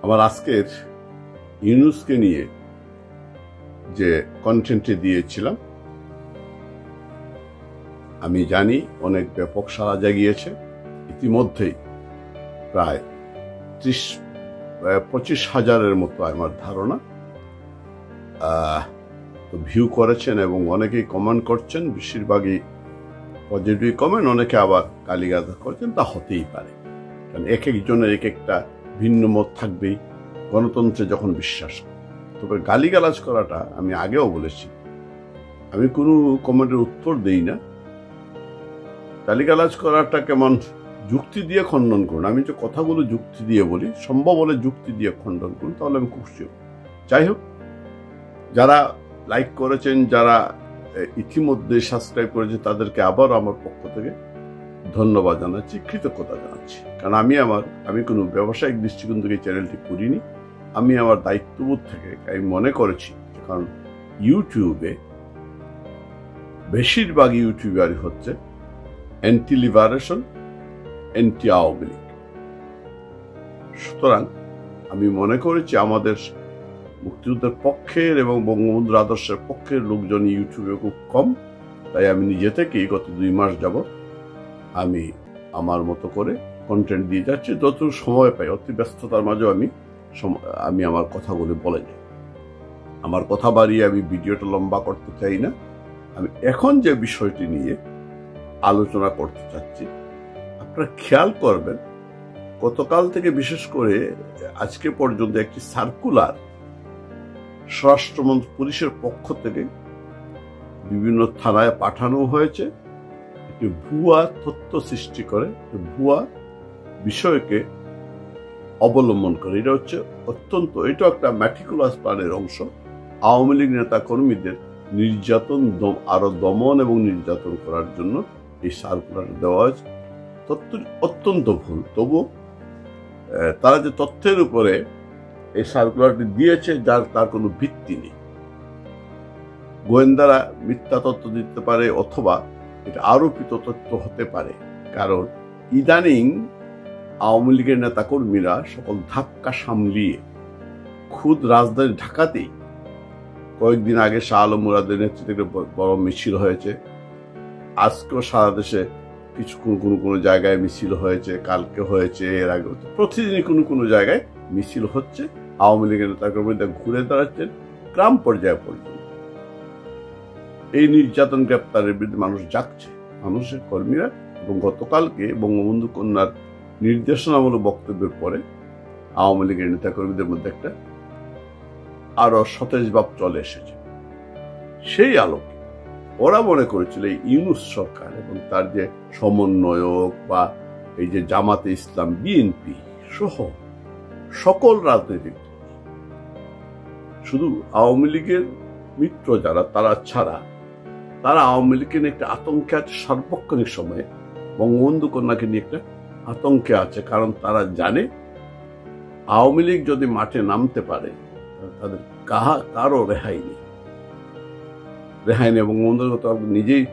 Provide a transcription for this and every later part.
আমার আজকের ইউনূসকে নিয়ে যে কন্টেন্টে দিয়েছিলাম, আমি জানি অনেক ব্যাপক সাড়া জাগিয়েছে। ইতিমধ্যেই প্রায় 25,000-এর মতো আমার ধারণা ভিউ করেছেন এবং অনেকেই কমেন্ট করছেন। বেশিরভাগই পজিটিভ কমেন্ট, অনেকে আবার গালিগালাজ করছেন। তা হতেই পারে, কারণ এক একজনের এক একটা ভিন্ন মত থাকবেই গণতন্ত্রে যখন বিশ্বাস। তবে গালিগালাজ করাটা আমি আগেও বলেছি, আমি কোনো কমেন্টের উত্তর দেই না। গালিগালাজ করাটা কেমন যুক্তি দিয়ে খণ্ডন করুন। আমি যে কথাগুলো যুক্তি দিয়ে বলি, সম্ভব হলে যুক্তি দিয়ে খণ্ডন করুন, তাহলে আমি খুশি হব। যাই হোক, যারা লাইক করেছেন, যারা ইতিমধ্যে সাবস্ক্রাইব করেছে, তাদেরকে আবার আমার পক্ষ থেকে ধন্যবাদ জানাচ্ছি, কৃতজ্ঞতা জানাচ্ছি। কারণ আমি কোনো ব্যবসায়িক দৃষ্টিকোণ থেকে চ্যানেলটি করিনি। আমি আমার দায়িত্ববোধ থেকে আমি মনে করেছি, কারণ ইউটিউবে বেশিরভাগ ইউটিউবারই হচ্ছে anti liberation, anti Awami League. সুতরাং আমি মনে করেছি আমাদের মুক্তিযুদ্ধের পক্ষের এবং বঙ্গবন্ধুর আদর্শের পক্ষের লোকজন ইউটিউবে খুব কম। তাই আমি নিজে থেকেই গত 2 মাস যাবৎ আমি আমার মতো করে কন্টেন্ট দিয়ে যাচ্ছি, যতটুকু সময় পাই। অতি ব্যস্ততার মাঝেও আমি আমার কথাগুলি বলে যাই। আমার কথা বাড়িয়ে আমি ভিডিওটা লম্বা করতে চাই না। আমি এখন যে বিষয়টি নিয়ে আলোচনা করতে চাচ্ছি, আপনারা খেয়াল করবেন, গতকাল থেকে বিশেষ করে আজকে পর্যন্ত একটি সার্কুলার স্বরাষ্ট্রমন্ত্রী পুলিশের পক্ষ থেকে বিভিন্ন থানায় পাঠানো হয়েছে, একটি ভুয়া তথ্য সৃষ্টি করে, ভুয়া বিষয়কে অবলম্বন করে। এটা একটা ম্যাটিকুলাস প্ল্যানের অংশ। আওয়ামী লীগ নেতা কর্মীদের নির্যাতন, আরো দমন এবং নির্যাতন করার জন্য এই সার্কুলার দেওয়া হয়েছে। তথ্য অত্যন্ত ভুল, তবু তারা যে তথ্যের উপরে এই সার্কুলারটি দিয়েছে, তার কোনো ভিত্তি নেই। গোয়েন্দারা মিথ্যা তথ্য দিতে পারে, অথবা এটা আরোপিত তথ্য হতে পারে। কারণ ইদানিং আওয়ামী লীগের নেতাকর্মীরা সকল ধাক্কা সামলিয়ে খুদ রাজধানী ঢাকাতেই কয়েকদিন আগে শাহ আলম মুরাদের নেতৃত্বে বড় মিছিল হয়েছে। আজকেও সারা দেশে কোনো জায়গায় মিছিল হয়েছে, কালকে হয়েছে, এর আগে হচ্ছে। প্রতিদিনই কোনো জায়গায় মিছিল হচ্ছে। আওয়ামী লীগের নেতাকর্মীরা ঘুরে দাঁড়াচ্ছেন গ্রাম পর্যায়ে পর্যন্ত। এই নির্যাতন গ্রেপ্তারের বিরুদ্ধে মানুষ জাগছে, মানুষের কর্মীরা। এবং গতকালকে বঙ্গবন্ধু কন্যার নির্দেশনামূলক বক্তব্যের পরে আওয়ামী লীগের নেতাকর্মীদের মধ্যে একটা আরো সতেজ ভাব চলে এসেছে। সেই আলোকে ওরা মনে করেছিল এই ইউনূস সরকার এবং তার যে সমন্বয়ক বা এই যে জামাতে ইসলাম, বিএনপি সহ সকল রাজনৈতিক দল, শুধু আওয়ামী লীগের মিত্র যারা তারা ছাড়া, তারা আওয়ামী লীগকে নিয়ে একটা আতঙ্কে আছে। সার্বক্ষণিক সময়ে বঙ্গবন্ধু কন্যাকে নিয়ে একটা আতঙ্কে আছে, কারণ তারা জানে আওয়ামী লীগ যদি মাঠে নামতে পারে তাদের কারো রেহাই নেই। বঙ্গবন্ধু নিজেই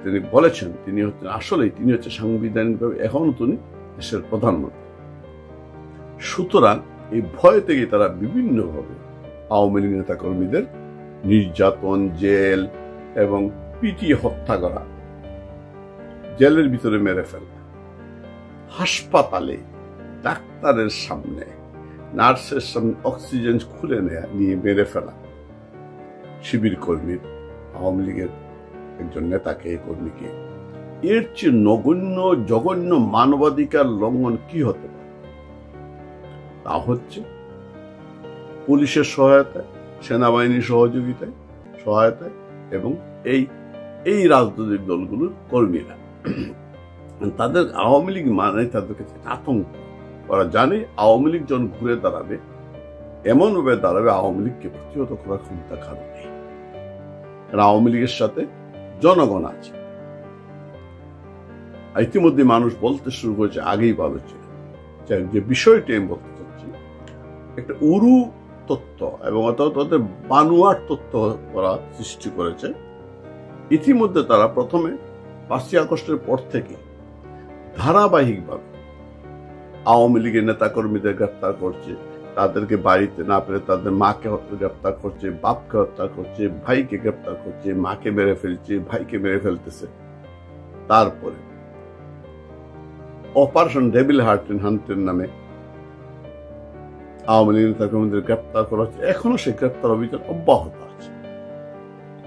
তিনি বলেছেন, তিনি হচ্ছে সাংবিধানিকভাবে এখনো তিনি দেশের প্রধানমন্ত্রী। সুতরাং এই ভয় থেকে তারা বিভিন্নভাবে আওয়ামী লীগ নেতা কর্মীদের নির্যাতন, জেল এবং পিটিয়ে হত্যা করা, জেলের ভিতরে মেরে ফেলা, হাসপাতালে ডাক্তারের সামনে, নার্সের সামনে অক্সিজেন খুলে নিয়ে মেরে ফেলা, শিবির কর্মীর, আওয়ামী লীগের একজন নেতাকে, কর্মীকে। এর চেয়ে জঘন্য মানবাধিকার লঙ্ঘন কি হতে পারে? তা হচ্ছে পুলিশের সহায়তায়, সেনাবাহিনীর সহায়তায় এবং এই রাজনৈতিক দলগুলোর কর্মীরা। তাদের আওয়ামী লীগ মানে তাদের কাছে আতঙ্ক। ওরা জানে আওয়ামী লীগ যখন ঘুরে দাঁড়াবে, এমনভাবে দাঁড়াবে আওয়ামী লীগকে প্রতিহত করার ক্ষমতা কারণ নেই। কারণ আওয়ামী লীগের সাথে জনগণ আছে। ইতিমধ্যে মানুষ বলতে শুরু করেছে, আগেই বলেছে, যে বিষয়টি আমি বলতে চাচ্ছি, একটা উরু তথ্য এবং তাদের বানোয়াট তথ্য করা সৃষ্টি করেছে। ইতিমধ্যে তারা প্রথমে 5ই আগস্টের পর থেকে ধারাবাহিকভাবে আওয়ামী লীগের নেতাকর্মীদের গ্রেপ্তার করছে, তাদেরকে বাড়িতে না পেরে তাদের মাকে গ্রেপ্তার করছে, বাপকে হত্যা করছে, ভাইকে গ্রেপ্তার করছে, মাকে মেরে ফেলছে, ভাইকে মেরে ফেলতেছে। তারপরে অপারেশন ডেভিল হান্টের নামে আওয়ামী লীগ নেতাকর্মীদের গ্রেপ্তার করা হচ্ছে। এখনো সেই গ্রেপ্তার অভিযান অব্যাহত আছে।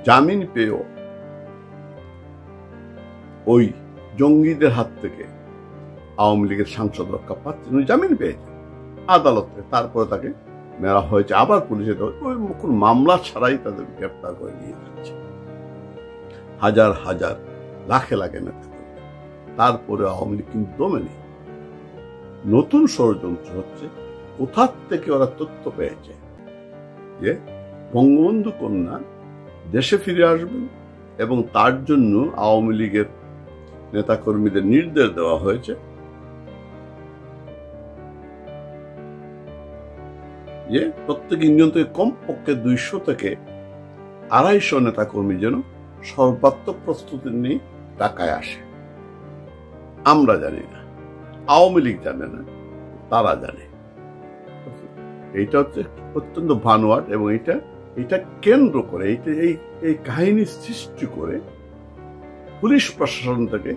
জামিন পেয়েও ওই জঙ্গিদের হাত থেকে আওয়ামী লীগের সাংসদ রক্ষা পাচ্ছেন, জামিন পেয়েছে আদালতে। তারপরে তাকে মেরা হয়েছে, আবার পুলিশে ওই কোন মামলা ছাড়াই তাদের গ্রেপ্তার করে নিয়ে যাচ্ছে। হাজার হাজার লাখে লাখে নেতা। তারপরে আওয়ামী লীগ কিন্তু দমে নেই। নতুন ষড়যন্ত্র হচ্ছে, কোথা থেকে ওরা তথ্য পেয়েছে যে বঙ্গবন্ধু কন্যা দেশে ফিরে আসবেন এবং তার জন্য আওয়ামী লীগের নেতাকর্মীদের নির্দেশ দেওয়া হয়েছে যে প্রত্যেক ইউনিয়ন থেকে কমপক্ষে 200 থেকে 250 নেতাকর্মী যেন সর্বাত্মক প্রস্তুতি নিয়ে ঢাকায় আসে। আমরা জানি না, আওয়ামী লীগ জানে না, তারা জানে। এইটা হচ্ছে অত্যন্ত ভানুয়াট এবং এটা কেন্দ্র করে এই কাহিনী সৃষ্টি করে পুলিশ প্রশাসন থেকে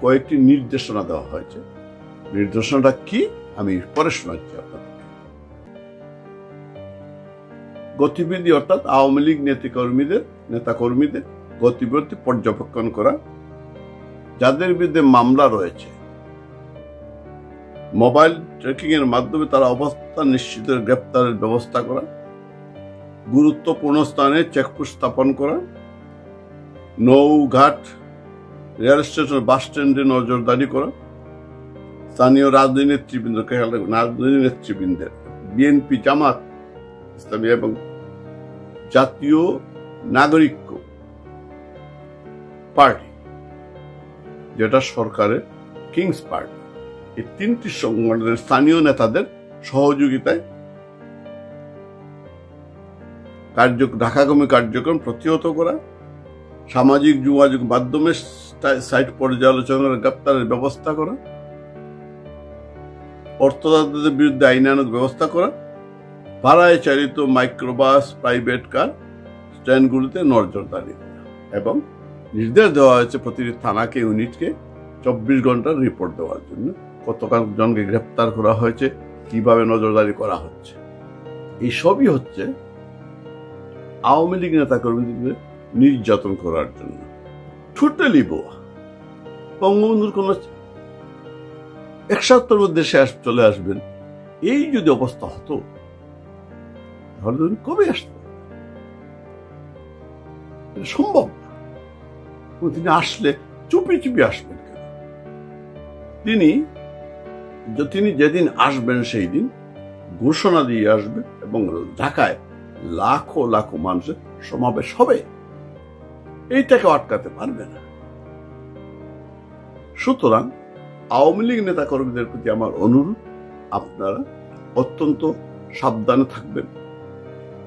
কয়েকটি নির্দেশনা দেওয়া হয়েছে। নির্দেশনাটা কি আমি পরে শোনাচ্ছি আপনাদের। গতিবিধি অর্থাৎ আওয়ামী লীগ নেতাকর্মীদের গতিবিধি পর্যবেক্ষণ করা, যাদের বিরুদ্ধে মামলা রয়েছে মোবাইল ট্র্যাকিং এর মাধ্যমে তারা অবস্থান নিশ্চিতের গ্রেপ্তারের ব্যবস্থা করা, গুরুত্বপূর্ণ স্থানে চেকপোস্ট স্থাপন করা, নৌঘাট রেল স্টেশন বাস স্ট্যান্ডে নজরদারি করা, স্থানীয় রাজনৈতিক নেতৃবৃন্দের বিএনপি, জামাত ইসলামী এবং জাতীয় নাগরিক পার্টি যেটা সরকারের কিংস পার্টি, এই 3টি সংগঠনের স্থানীয় নেতাদের সহযোগিতায় ঢাকাগামী কার্যক্রম প্রতিহত করা, সামাজিক যোগাযোগ মাধ্যমে সাইট পর্যালোচনার গ্রেপ্তারের ব্যবস্থা করা, অর্থদাতাদের বিরুদ্ধে আইনানুগ ব্যবস্থা করা, ভাড়ায় চালিত মাইক্রোবাস, প্রাইভেট কার স্ট্যান্ডগুলিতে নজরদারি করা এবং নির্দেশ দেওয়া হয়েছে প্রতিটি থানাকে, ইউনিটকে 24 ঘন্টার রিপোর্ট দেওয়ার জন্য কতজন জনকে গ্রেপ্তার করা হয়েছে, কিভাবে নজরদারি করা হচ্ছে। এই সবই হচ্ছে আওয়ামী লীগ নেতাকর্মীদের নির্যাতন করার জন্য। টোটালি বোয়া। বঙ্গবন্ধুর কোন 1 সপ্তাহের মধ্যে দেশে চলে আসবেন, এই যদি অবস্থা হতো তাহলে কবে আসতো? সম্ভব না। তিনি আসলে চুপি চুপি আসবেন কেন? তিনি যেদিন আসবেন সেই দিন ঘোষণা দিয়ে আসবেন এবং ঢাকায় লাখো লাখো মানুষের সমাবেশ হবে। এইটাকে আটকাতে পারবে না। সুতরাং আওয়ামী লীগ নেতা কর্মীদের প্রতি আমার অনুরোধ, আপনারা অত্যন্ত সাবধানে থাকবেন,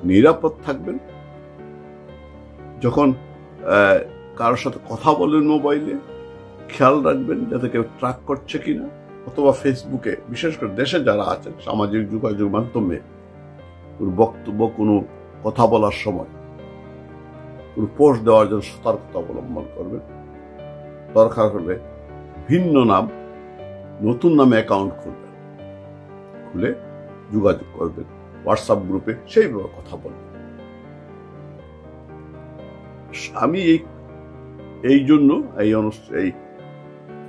নিরাপদ থাকবেন। যখন কারোর সাথে কথা বলেন মোবাইলে খেয়াল রাখবেন যাতে কেউ ট্র্যাক করছে কিনা, অথবা ফেসবুকে, বিশেষ করে দেশে যারা আছেন সামাজিক যোগাযোগ মাধ্যমে বক্তব্য কোনো কথা বলার সময় কোনো পোস্ট দেওয়ার জন্য সতর্কতা অবলম্বন করবেন। দরকার হলে ভিন্ন নাম, নতুন নামে অ্যাকাউন্ট খুলবেন, খুলে যোগাযোগ করবেন হোয়াটসঅ্যাপ গ্রুপে, সেইভাবে কথা বলবেন। আমি এই জন্য এই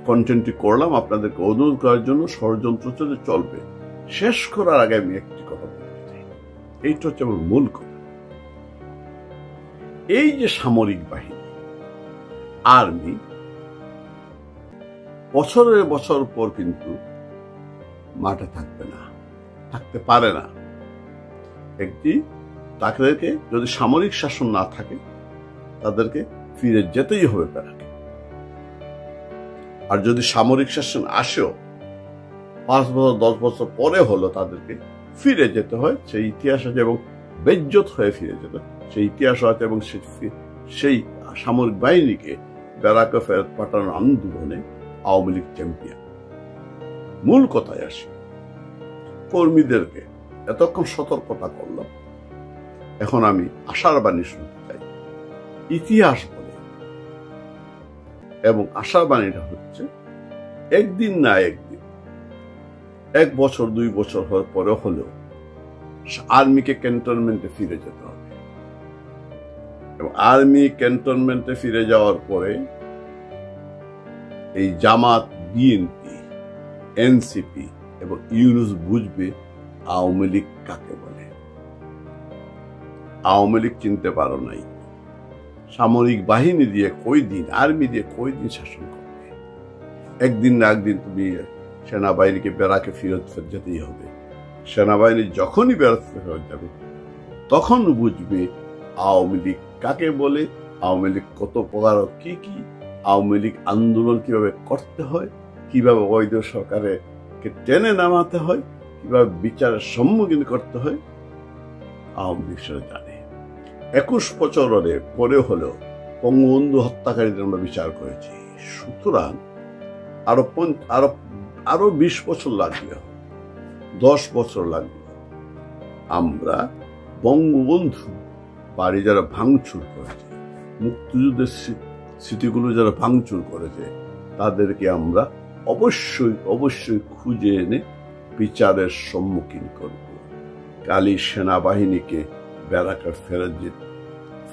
কন্টেন্টটি করলাম আপনাদেরকে অনুরোধ করার জন্য। ষড়যন্ত্র চলবে, শেষ করার আগে আমি একটি কথা বলতে চাই। এইটা হচ্ছে আমার মূল কথা। এই যে সামরিক বাহিনী, আর্মি, বছরের বছর পর কিন্তু মাঠে থাকবে না, থাকতে পারে না। তাদেরকে যদি সামরিক শাসন না থাকে তাদেরকে ফিরে যেতেই হবে ব্যারাকে। আর যদি সামরিক শাসন আসেও 5 বছর 10 বছর পরে হলো তাদেরকে ফিরে যেতে হয়, সেই ইতিহাস আছে এবং বেজ্জত হয়ে ফিরে যেতে সেই ইতিহাস আছে এবং সেই সামরিক বাহিনীকে ব্যারাকে ফেরত পাঠানোর আন্দোলনে আওয়ামী লীগ চ্যাম্পিয়ন। মূল কথায় আসি, কর্মীদেরকে এতক্ষণ সতর্কতা করলাম, এখন আমি আশার বাণী শুনতে চাই। ইতিহাস বলে, এবং আশার বাণীটা হচ্ছে একদিন না একদিন, 1 বছর 2 বছর হওয়ার পরে হলেও আর্মিকে ক্যান্টনমেন্টে ফিরে যেতে হবে, এবং আর্মি ক্যান্টনমেন্টে ফিরে যাওয়ার পরে এই জামাত, বিএনপি, এনসিপি এবং ইউনূস বুঝবে আওয়ামী লীগ কাকে বলে। আওয়ামী লীগ চিনতে পারো নাই, সামরিক বাহিনী দিয়ে কয়দিন, আর্মি দিয়ে কয়দিন শাসন করবে? একদিন না একদিন তুমি সেনাবাহিনীকে বেড়াকে ফেরত যেতেই হবে। সেনাবাহিনী যখনই বেড়াতে ফেরত যাবে তখন বুঝবে আওয়ামী লীগ কাকে বলে, আওয়ামী লীগ কত প্রকার, কি কি আওয়ামী লীগ আন্দোলন কিভাবে করতে হয়, কিভাবে অবৈধ সরকারকে টেনে নামাতে হয়, কিভাবে বিচারের সম্মুখীন করতে হয়, আওয়ামী লীগ সেটা জানে। 21 বছরের পরে হলেও বঙ্গবন্ধু হত্যাকারীদের আমরা বিচার করেছি। সুতরাং আরো 20 বছর লাগবে, 10 বছর লাগবে, আমরা বঙ্গবন্ধু বাড়ি যারা ভাঙচুর করেছে, মুক্তিযুদ্ধের স্মৃতিগুলো যারা ভাঙচুর করেছে, তাদেরকে আমরা অবশ্যই খুঁজে এনে বিচারের সম্মুখীন করব। কালি সেনাবাহিনীকে ব্যারাকে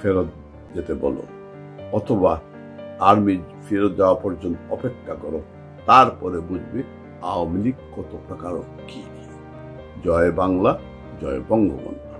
ফেরত যেতে বলো, অথবা আর্মি ফেরত যাওয়া পর্যন্ত অপেক্ষা করো, তারপরে বুঝবে আওয়ামী লীগ কত প্রকার কি। জয় বাংলা, জয় বঙ্গবন্ধু।